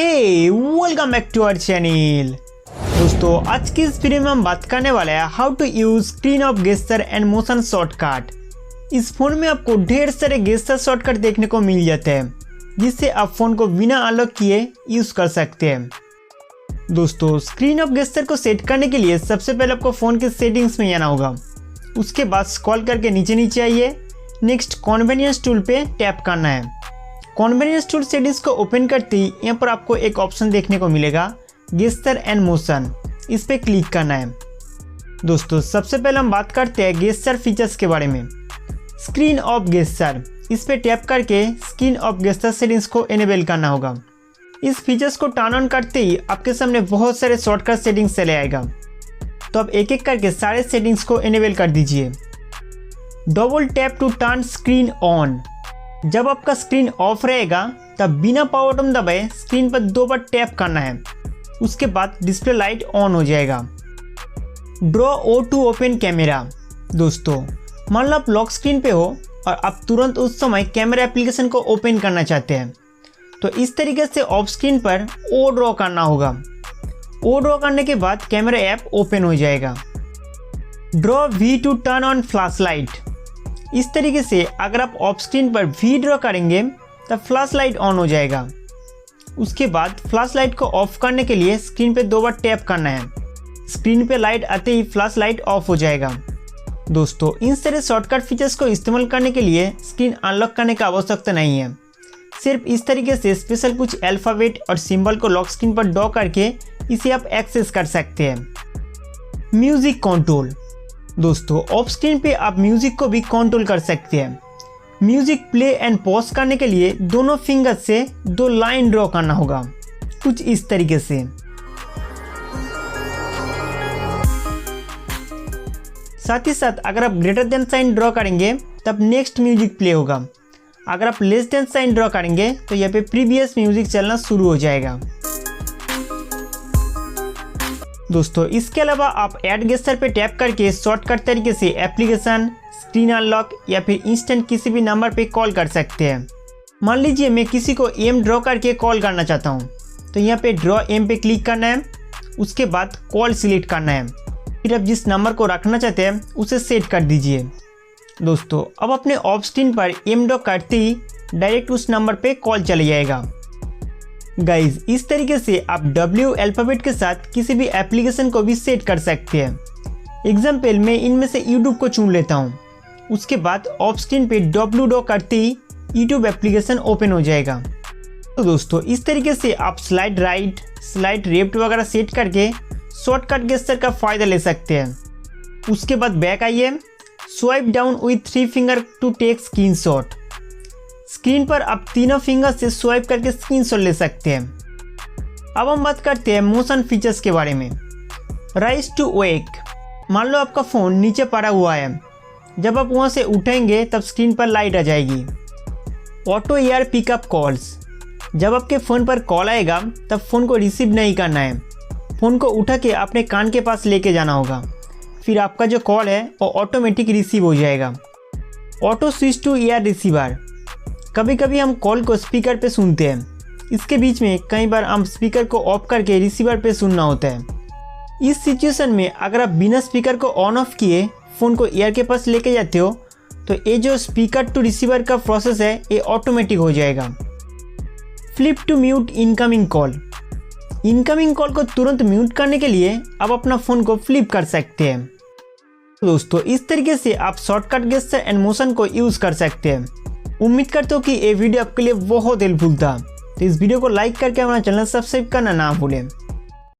Welcome back to our channel. दोस्तों आज की इस वीडियो में हम बात करने वाले हैं how to use screen off gesture and motion shortcut. इस फोन में आपको ढेर सारे गेस्चर शॉर्टकट देखने को मिल जाते हैं जिससे आप फोन को बिना अनलॉक किए यूज कर सकते हैं। दोस्तों स्क्रीन ऑफ गेस्चर को सेट करने के लिए सबसे पहले आपको फोन के सेटिंग्स में जाना होगा। उसके बाद स्क्रॉल करके नीचे आइए। नेक्स्ट कन्वीनियंस टूल पे टैप करना है। कन्वीनियंस टूल सेटिंग्स को ओपन करते ही यहाँ पर आपको एक ऑप्शन देखने को मिलेगा गेस्चर एंड मोशन। इस पे क्लिक करना है। दोस्तों सबसे पहले हम बात करते हैं गेस्चर फीचर्स के बारे में। स्क्रीन ऑफ गेस्चर, इस पे टैप करके स्क्रीन ऑफ गेस्चर सेटिंग्स को इनेबल करना होगा। इस फीचर्स को टर्न ऑन करते ही आपके सामने बहुत सारे शॉर्टकट सेटिंग्स चले आएगा। तो आप एक एक करके सारे सेटिंग्स को इनेबल कर दीजिए। Double tap to turn screen on, जब आपका स्क्रीन ऑफ रहेगा तब बिना पावर बटन दबाए स्क्रीन पर 2 बार टैप करना है। उसके बाद डिस्प्ले लाइट ऑन हो जाएगा। Draw O to open camera, दोस्तों मान लो आप लॉक स्क्रीन पे हो और आप तुरंत उस समय कैमरा एप्लीकेशन को ओपन करना चाहते हैं तो इस तरीके से ऑफ स्क्रीन पर ओ ड्रॉ करना होगा। ओ ड्रॉ करने के बाद कैमरा ऐप ओपन हो जाएगा। Draw V to turn on flash light, इस तरीके से अगर आप ऑफ स्क्रीन पर वी ड्रॉ करेंगे तब फ्लैश लाइट ऑन हो जाएगा। उसके बाद फ्लैश लाइट को ऑफ करने के लिए स्क्रीन पे 2 बार टैप करना है। स्क्रीन पे लाइट आते ही फ्लैश लाइट ऑफ हो जाएगा। दोस्तों इन सारे शॉर्टकट फीचर्स को इस्तेमाल करने के लिए स्क्रीन अनलॉक करने की आवश्यकता नहीं है। सिर्फ इस तरीके से स्पेशल कुछ अल्फ़ाबेट और सिंबल को लॉक स्क्रीन पर ड्रॉ करके इसे आप एक्सेस कर सकते हैं। म्यूजिक कंट्रोल, दोस्तों ऑफ स्क्रीन पे आप म्यूजिक को भी कंट्रोल कर सकते हैं। म्यूजिक प्ले एंड पॉज करने के लिए दोनों फिंगर से 2 लाइन ड्रॉ करना होगा, कुछ इस तरीके से। साथ ही साथ अगर आप ग्रेटर देन साइन ड्रॉ करेंगे तब नेक्स्ट म्यूजिक प्ले होगा। अगर आप लेस देन साइन ड्रॉ करेंगे तो यहाँ पे प्रीवियस म्यूजिक चलना शुरू हो जाएगा। दोस्तों इसके अलावा आप ऐड गेस्चर पे टैप करके शॉर्टकट तरीके से एप्लीकेशन, स्क्रीन अनलॉक या फिर इंस्टेंट किसी भी नंबर पे कॉल कर सकते हैं। मान लीजिए मैं किसी को एम ड्रॉ करके कॉल करना चाहता हूँ तो यहाँ पे ड्रॉ एम पे क्लिक करना है। उसके बाद कॉल सिलेक्ट करना है। फिर आप जिस नंबर को रखना चाहते हैं उसे सेट कर दीजिए। दोस्तों अब अपने ऑफ स्क्रीन पर एम ड्रॉ करते ही डायरेक्ट उस नंबर पे कॉल चले जाएगा। गाइज इस तरीके से आप W अल्फ़ाबेट के साथ किसी भी एप्लीकेशन को भी सेट कर सकते हैं। एग्जाम्पल मैं इनमें से यूट्यूब को चुन लेता हूँ। उसके बाद ऑफ स्क्रीन पे W ड्रॉ करते ही यूट्यूब एप्लीकेशन ओपन हो जाएगा। तो दोस्तों इस तरीके से आप स्लाइड राइट, स्लाइड लेफ्ट वगैरह सेट करके शॉर्टकट गेस्चर का फ़ायदा ले सकते हैं। उसके बाद बैक आइए। Swipe down with 3 finger to take screenshot, screen पर आप तीनों फिंगर से स्वाइप करके स्क्रीनशॉट ले सकते हैं। अब हम बात करते हैं मोशन फीचर्स के बारे में। राइज टू वेक, मान लो आपका फ़ोन नीचे पड़ा हुआ है, जब आप वहाँ से उठेंगे तब स्क्रीन पर लाइट आ जाएगी। ऑटो ईयर पिकअप कॉल्स, जब आपके फ़ोन पर कॉल आएगा तब फ़ोन को रिसीव नहीं करना है। फ़ोन को उठा के अपने कान के पास लेके जाना होगा, फिर आपका जो कॉल है वो ऑटोमेटिक रिसीव हो जाएगा। Auto switch two year receiver, कभी कभी हम कॉल को स्पीकर पे सुनते हैं, इसके बीच में कई बार हम स्पीकर को ऑफ करके रिसीवर पे सुनना होता है। इस सिचुएशन में अगर आप बिना स्पीकर को ऑन ऑफ किए फ़ोन को ईयर के पास लेके जाते हो तो ये जो स्पीकर टू रिसीवर का प्रोसेस है ये ऑटोमेटिक हो जाएगा। Flip to mute incoming call, incoming call को तुरंत म्यूट करने के लिए आप अपना फ़ोन को फ्लिप कर सकते हैं। दोस्तों इस तरीके से आप शॉर्टकट गेस्चर एंड मोशन को यूज़ कर सकते हैं। उम्मीद करता हूँ कि ये वीडियो आपके लिए बहुत हेल्पफुल था। तो इस वीडियो को लाइक करके हमारा चैनल सब्सक्राइब करना ना भूलें।